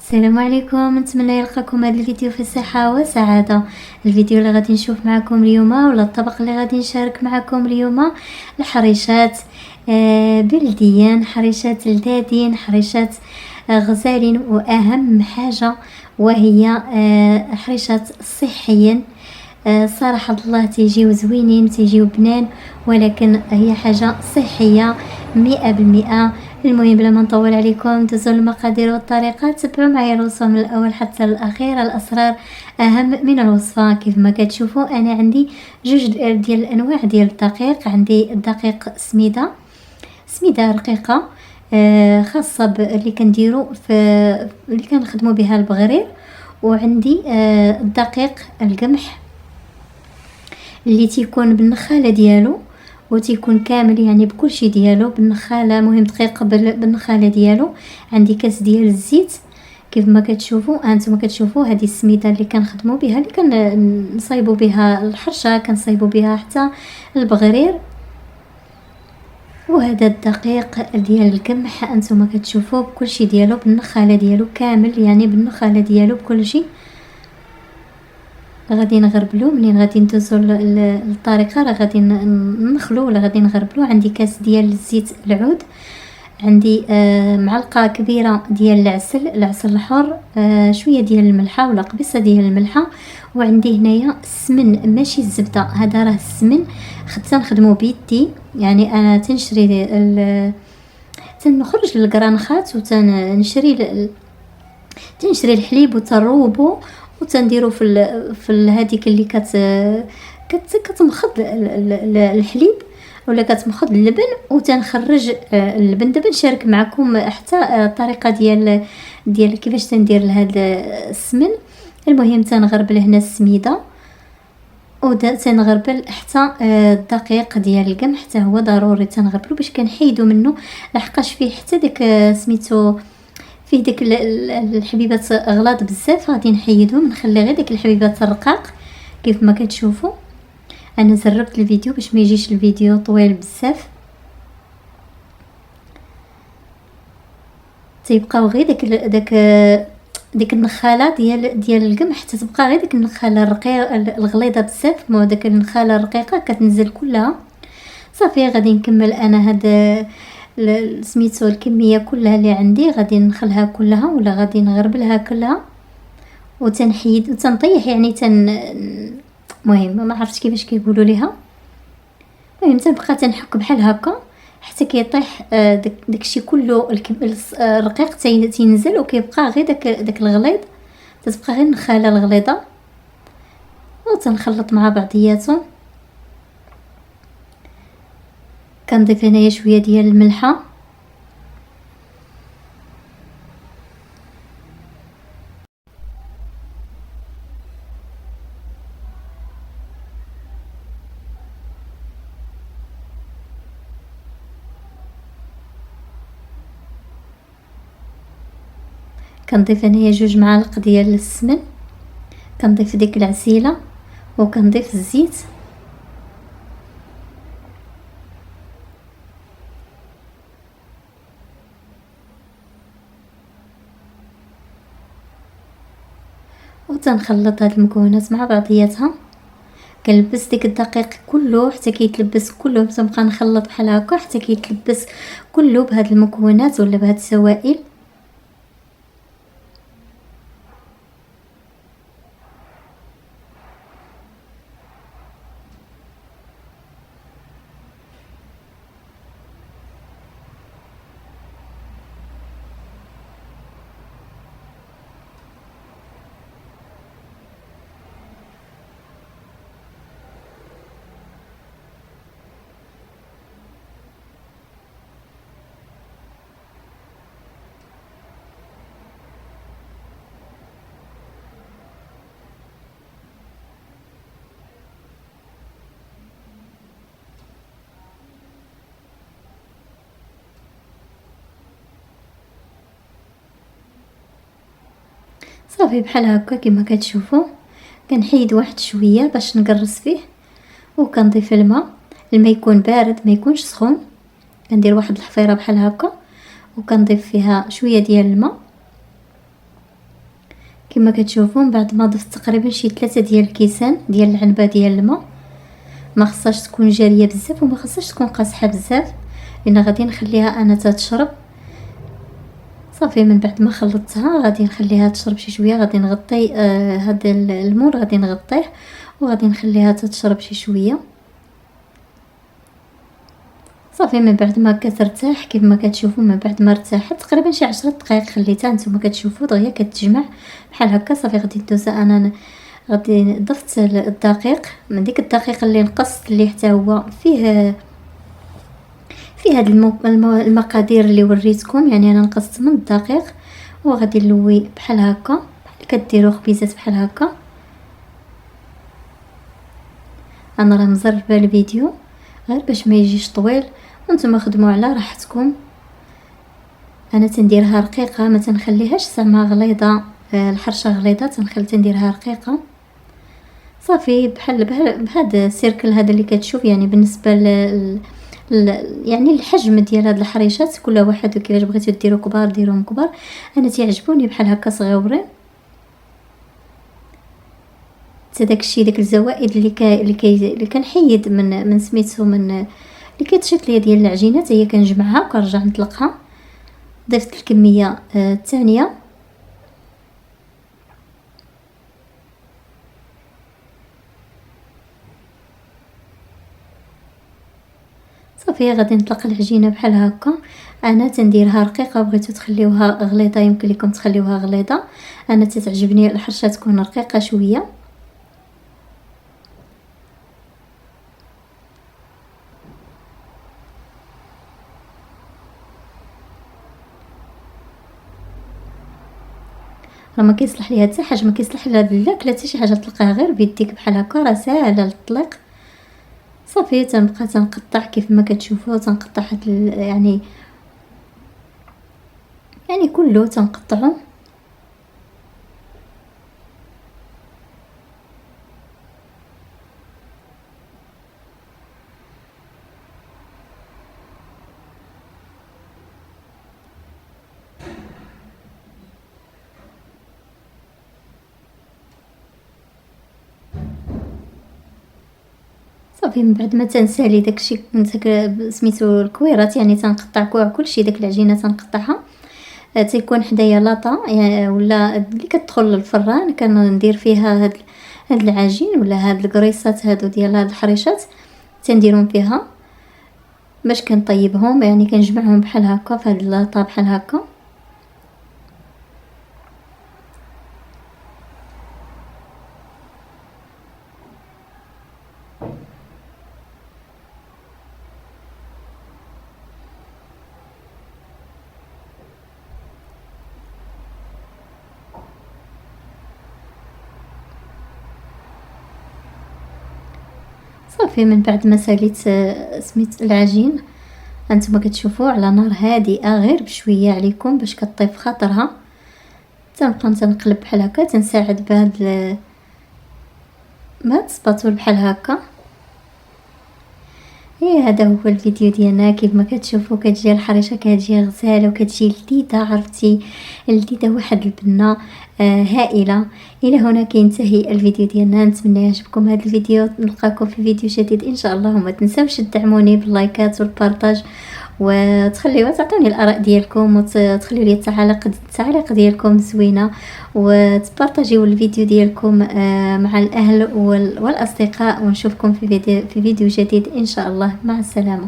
السلام عليكم، نتمنى يلقاكم هذا الفيديو في صحة وسعادة. الفيديو اللي غادي نشوف معكم اليوم ولا الطبق اللي غادي نشارك معكم اليوم الحريشات بلديا، حريشات لذاذين، حريشات غزالين، واهم حاجة وهي حريشات صحيا. صراحة الله تيجيو زوينين، تيجيو بنان، ولكن هي حاجة صحية 100%. المهم بلا ما نطول عليكم، دوزوا المقادير والطريقة، تبعوا معايا الوصفة من الاول حتى الاخير. الاسرار اهم من الوصفة. كيف ما كتشوفوا انا عندي جوج ديال الانواع ديال الدقيق. عندي الدقيق سميده رقيقه، خاصه اللي كنديروا في اللي كنخدموا بها البغرير. وعندي الدقيق القمح اللي تيكون بالنخاله ديالو، وتيكون كامل يعني بكل شيء ديالو بالنخاله. مهم دقيق بالنخاله ديالو. عندي كاس ديال الزيت كيف ما كتشوفوا انتم كتشوفوا. هذه السميده اللي كنخدموا بها، اللي كنصايبوا بها الحرشه، كنصايبوا بها حتى البغرير. وهذا الدقيق ديال القمح انتم كتشوفوا بكل شيء ديالو بالنخاله ديالو كامل، يعني بالنخاله ديالو بكل شيء. غادي نغربلو. منين غادي ندوزو للطريقه، راه غادي نخلو ولا غادي نغربلو. عندي كاس ديال الزيت العود، عندي معلقه كبيره ديال العسل الحر، شويه ديال الملحه ولا قبيصه ديال الملحه. وعندي هنايا السمن ماشي الزبده، هذا راه السمن تنخدمو بيدي. يعني انا تنخرج للكرانخات وتنشري الحليب وتنروبو وتنديرو في هذيك اللي كتمخض الحليب ولا كتمخض اللبن، وتنخرج اللبن. دابا نشارك معكم حتى الطريقه ديال كيفاش تندير لهذا السمن. المهم تنغربل هنا السميده، تنغربل حتى الدقيق ديال القمح حتى هو ضروري تنغربلو باش كنحيدو منه، لحقاش فيه حتى داك سميتو، فيه داك الحبيبات غلاط بزاف. غادي نحيدهم، نخلي غير داك الحبيبات الرقاق. كيف ما كتشوفوا انا زربت الفيديو باش ما يجيش الفيديو طويل بزاف. تيبقاو غير داك النخاله ديال القمح، حتى تبقى غير ديك النخاله الرقيقه الغليظه بزاف، مو داك النخاله الرقيقه كتنزل كلها. صافي غادي نكمل انا هاد سميتو الكميه كلها اللي عندي، غادي نخلها كلها ولا غادي نغربلها كلها وتنحيد وتنطيح. يعني مهم ما عرفتش كيفاش كيقولوا ليها. المهم تنبقى تنحك بحال هكا حتى كيطيح داكشي كله الرقيق تينزل، وكيبقى غير داك الغليظ، تتبقى غير النخاله الغليظه. وتنخلط مع بعضياتهم. كنضيف هنايا شويه ديال الملحه، كنضيف هنايا 2 معالق ديال السمن، كنضيف ديك العسيله وكنضيف الزيت. وتنخلط هاد المكونات مع بعضياتها. كنلبس ديك الدقيق كله حتى كيتلبس كله، تنبقى نخلط بحال هكا حتى كيتلبس كله بهاد المكونات ولا بهاد السوائل. صافي بحال هكا كما كتشوفوا. كنحيد واحد شويه باش نقرص فيه، وكنضيف الماء يكون بارد ما يكونش سخون. كندير واحد الحفيره بحال هكا وكنضيف فيها شويه ديال الماء كما كتشوفوا من بعد ما ضفت تقريبا شي 3 ديال الكيسان ديال العنبه ديال الماء. ما خصهاش تكون جاريه بزاف وما خصهاش تكون قاصحه بزاف، لان غادي نخليها انا تشرب. صافي من بعد ما خلطتها غادي نخليها تشرب شي شويه، غادي نغطي هذا المول غادي نغطيه وغادي نخليها تشرب شي شويه. صافي من بعد ما كترتاح كيف ما كتشوفوا، من بعد ما ارتاحت تقريبا شي 10 دقائق خليتها، نتوما كتشوفوا دغيا كتجمع بحال هكا. صافي غادي ندوز انا غادي ضفت الدقيق، من ديك الدقيق اللي نقصت اللي حتى هو فيه هاد المقادير اللي وريتكم، يعني انا نقصت من الدقيق وغادي نلوي بحال هكا، بحال كديروا خبيزات بحال هكا. انا راه مزربه الفيديو غير باش ما يجيش طويل، وانتم خدموا على راحتكم. انا تنديرها رقيقه، ما تنخليهاش زعما غليظه، الحرشه غليظه تنديرها رقيقه. صافي بحال بهذا السيركل هذا اللي كتشوف، يعني بالنسبه يعني الحجم ديال هاد الحريشات كل واحد كيفاش بغيتو ديروا كبار ديروهم كبار. انا تيعجبوني بحال هكا صغيورين. حتى داكشي داك الزوائد اللي كنحيد من سميتو من اللي كتشكل ليا ديال العجينه، هي كنجمعها وكنرجع نطلقها. ضفت الكميه الثانيه. صافي غادي نطلق العجينه بحال هكا. انا تنديرها رقيقه، بغيتو تخليوها غليظه يمكن لكم تخليوها غليظه، انا تتعجبني الحرشه تكون رقيقه شويه. راه ما كيصلح ليها حتى حاجه، ما كيصلح لها الاكله حتى شي حاجه تلقاها غير بيديك بحال هكا، راه ساهله للطليق. صافي تنبقى تنقطع كيف ما كتشوفوا، تنقطع هاد يعني كله تنقطعه. صافي من بعد ما تنسالي داكشي سميتو الكويرات، يعني تنقطع كلشي، داك العجينه تنقطعها. تيكون حدايا لاطه ولا اللي كتدخل للفران، كندير فيها هاد العجين ولا هاد الكريسات هادو ديال هاد الحريشات تنديرهم فيها باش كنطيبهم، يعني كنجمعهم بحال هكا في هاد اللاطه بحال هكا. صافي من بعد ما ساليت سميت العجين، هانتوما كتشوفوا على نار هادئه غير بشويه عليكم باش كطيب خاطرها. تنبقى تنقلب بحال هكا، تنساعد بهاد السباتول بحال هكا. هذا هو الفيديو ديالنا. كيف ما كتشوفوا كتجي الحريشه كتجي غزاله وكتجي لذيذه، عرفتي لذيذه واحد البنه هائله. الى هنا كينتهي الفيديو ديالنا، نتمنى يعجبكم هذا الفيديو. نلقاكم في فيديو جديد ان شاء الله، وما تنساوش تدعموني باللايكات والبارطاج، وتخليوا تعطوني الاراء ديالكم، وتخليوا لي التعاليق ديالكم زوينه، وتبارطاجيو الفيديو ديالكم مع الاهل والاصدقاء. ونشوفكم في فيديو جديد ان شاء الله. مع السلامه.